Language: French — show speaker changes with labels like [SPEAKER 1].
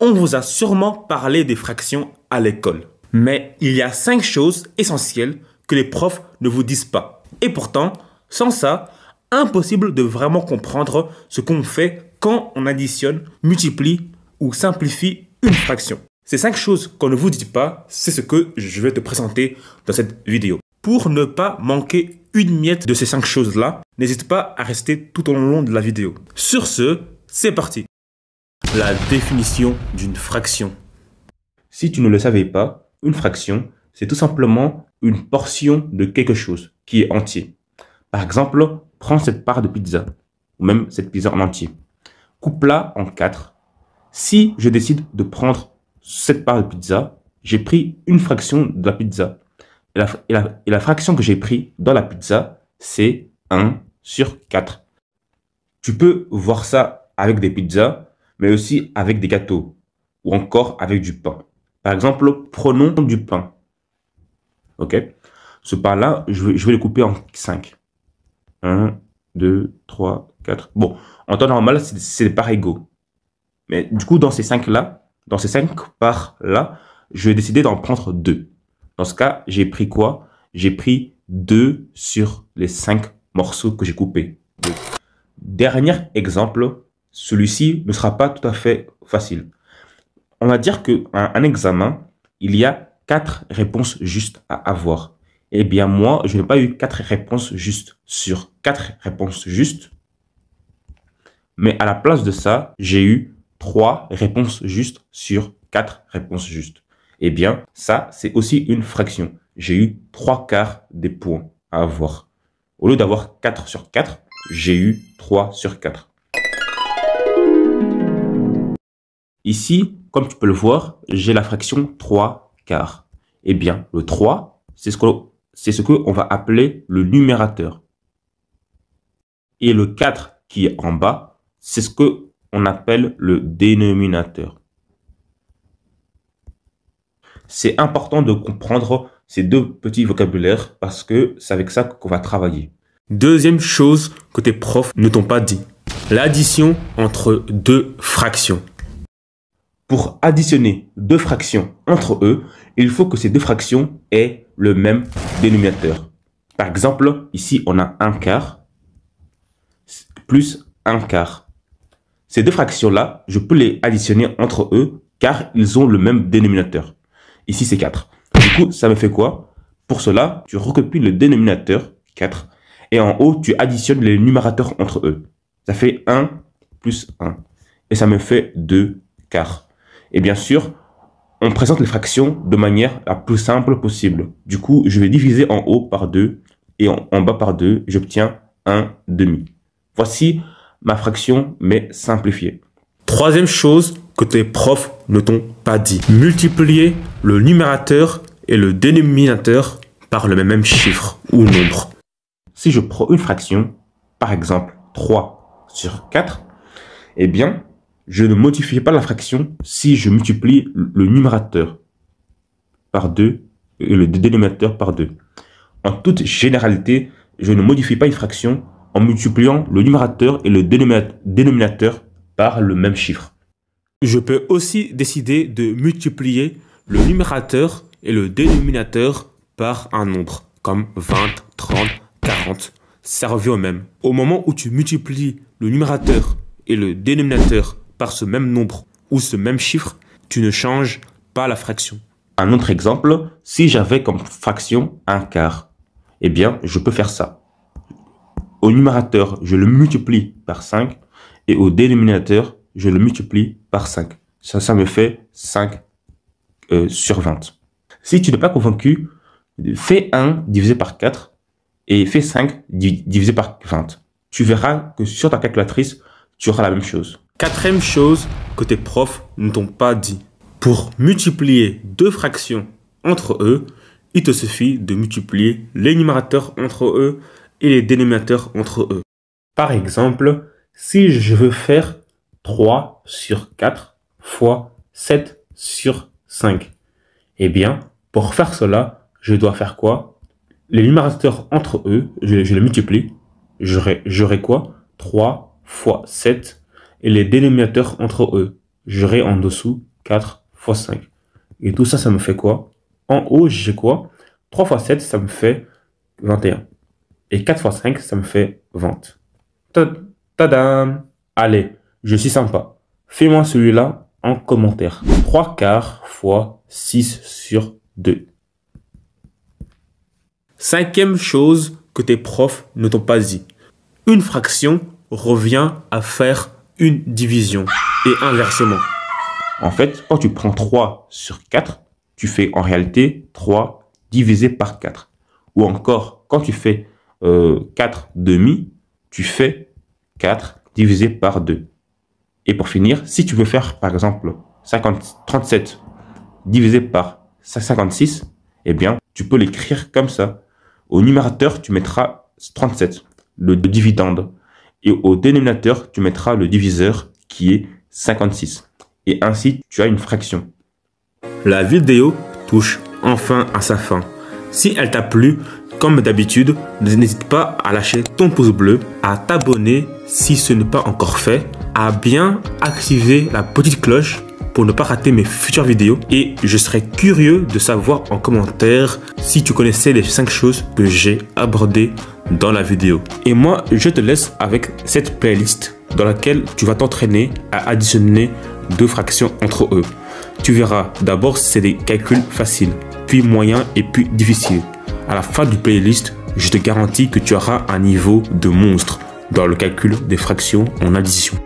[SPEAKER 1] On vous a sûrement parlé des fractions à l'école. Mais il y a 5 choses essentielles que les profs ne vous disent pas. Et pourtant, sans ça, impossible de vraiment comprendre ce qu'on fait quand on additionne, multiplie ou simplifie une fraction. Ces 5 choses qu'on ne vous dit pas, c'est ce que je vais te présenter dans cette vidéo. Pour ne pas manquer une miette de ces 5 choses-là, n'hésite pas à rester tout au long de la vidéo. Sur ce, c'est parti. La définition d'une fraction. Si tu ne le savais pas, une fraction, c'est tout simplement une portion de quelque chose qui est entier. Par exemple, prends cette part de pizza, ou même cette pizza en entier. Coupe-la en 4. Si je décide de prendre cette part de pizza, j'ai pris une fraction de la pizza. Et la fraction que j'ai pris dans la pizza, c'est 1 sur 4. Tu peux voir ça avec des pizzas, mais aussi avec des gâteaux, ou encore avec du pain. Par exemple, prenons du pain. Ok? Ce pain-là, je vais le couper en 5. 1, 2, 3, 4. Bon, en temps normal, c'est des parts égaux. Mais du coup, dans ces 5 parts-là, je vais décider d'en prendre 2. Dans ce cas, j'ai pris quoi? J'ai pris 2 sur les 5 morceaux que j'ai coupés. Dernier exemple, celui-ci ne sera pas tout à fait facile. On va dire qu'un examen, il y a 4 réponses justes à avoir. Eh bien, moi, je n'ai pas eu 4 réponses justes sur 4 réponses justes. Mais à la place de ça, j'ai eu 3 réponses justes sur 4 réponses justes. Eh bien, ça, c'est aussi une fraction. J'ai eu 3/4 des points à avoir. Au lieu d'avoir 4 sur 4, j'ai eu 3 sur 4. Ici, comme tu peux le voir, j'ai la fraction 3/4. Eh bien, le 3, c'est ce qu'on va appeler le numérateur. Et le 4 qui est en bas, c'est ce qu'on appelle le dénominateur. C'est important de comprendre ces deux petits vocabulaires parce que c'est avec ça qu'on va travailler. Deuxième chose que tes profs ne t'ont pas dit. L'addition entre deux fractions. Pour additionner deux fractions entre eux, il faut que ces deux fractions aient le même dénominateur. Par exemple, ici, on a 1/4 plus 1/4. Ces deux fractions-là, je peux les additionner entre eux car ils ont le même dénominateur. Ici, c'est 4. Du coup, ça me fait quoi? Pour cela, tu recopies le dénominateur, 4, et en haut, tu additionnes les numérateurs entre eux. Ça fait 1 plus 1. Et ça me fait 2/4. Et bien sûr, on présente les fractions de manière la plus simple possible. Du coup, je vais diviser en haut par 2 et en bas par 2. J'obtiens 1/2. Voici ma fraction, mais simplifiée. Troisième chose que tes profs ne t'ont pas dit. Multiplier le numérateur et le dénominateur par le même chiffre ou nombre. Si je prends une fraction, par exemple 3 sur 4, eh bien, je ne modifie pas la fraction si je multiplie le numérateur par 2 et le dénominateur par 2. En toute généralité, je ne modifie pas une fraction en multipliant le numérateur et le dénominateur par le même chiffre. Je peux aussi décider de multiplier le numérateur et le dénominateur par un nombre, comme 20, 30, 40. Ça revient au même. Au moment où tu multiplies le numérateur et le dénominateur par ce même nombre ou ce même chiffre, tu ne changes pas la fraction. Un autre exemple, si j'avais comme fraction 1/4, eh bien, je peux faire ça. Au numérateur, je le multiplie par 5 et au dénominateur, je le multiplie par 5. Ça me fait 5 sur 20. Si tu n'es pas convaincu, fais 1 divisé par 4 et fais 5 divisé par 20. Tu verras que sur ta calculatrice, tu auras la même chose. Quatrième chose que tes profs ne t'ont pas dit. Pour multiplier deux fractions entre eux, il te suffit de multiplier les numérateurs entre eux et les dénominateurs entre eux. Par exemple, si je veux faire 3 sur 4 fois 7 sur 5, eh bien, pour faire cela, je dois faire quoi? Les numérateurs entre eux, je les multiplie. J'aurai quoi? 3 fois 7. Et les dénominateurs entre eux, j'aurai en dessous 4 fois 5. Et tout ça, ça me fait quoi? En haut, j'ai quoi? 3 fois 7, ça me fait 21. Et 4 fois 5, ça me fait 20. Tadam! Allez, je suis sympa. Fais-moi celui-là en commentaire. 3 quarts fois 6 sur 2. Cinquième chose que tes profs ne t'ont pas dit. Une fraction revient à faire une division et inversement. En fait, quand tu prends 3 sur 4, tu fais en réalité 3 divisé par 4. Ou encore, quand tu fais 4 demi, tu fais 4 divisé par 2. Et pour finir, si tu veux faire par exemple 37 divisé par 56, eh bien, tu peux l'écrire comme ça. Au numérateur, tu mettras 37, le dividende. Et au dénominateur, tu mettras le diviseur qui est 56. Et ainsi, tu as une fraction. La vidéo touche enfin à sa fin. Si elle t'a plu, comme d'habitude, n'hésite pas à lâcher ton pouce bleu, à t'abonner si ce n'est pas encore fait, à bien activer la petite cloche pour ne pas rater mes futures vidéos. Et je serais curieux de savoir en commentaire si tu connaissais les 5 choses que j'ai abordées dans la vidéo. Et moi, je te laisse avec cette playlist dans laquelle tu vas t'entraîner à additionner 2 fractions entre eux. Tu verras, d'abord c'est des calculs faciles, puis moyens et puis difficiles. À la fin du playlist, je te garantis que tu auras un niveau de monstre dans le calcul des fractions en addition.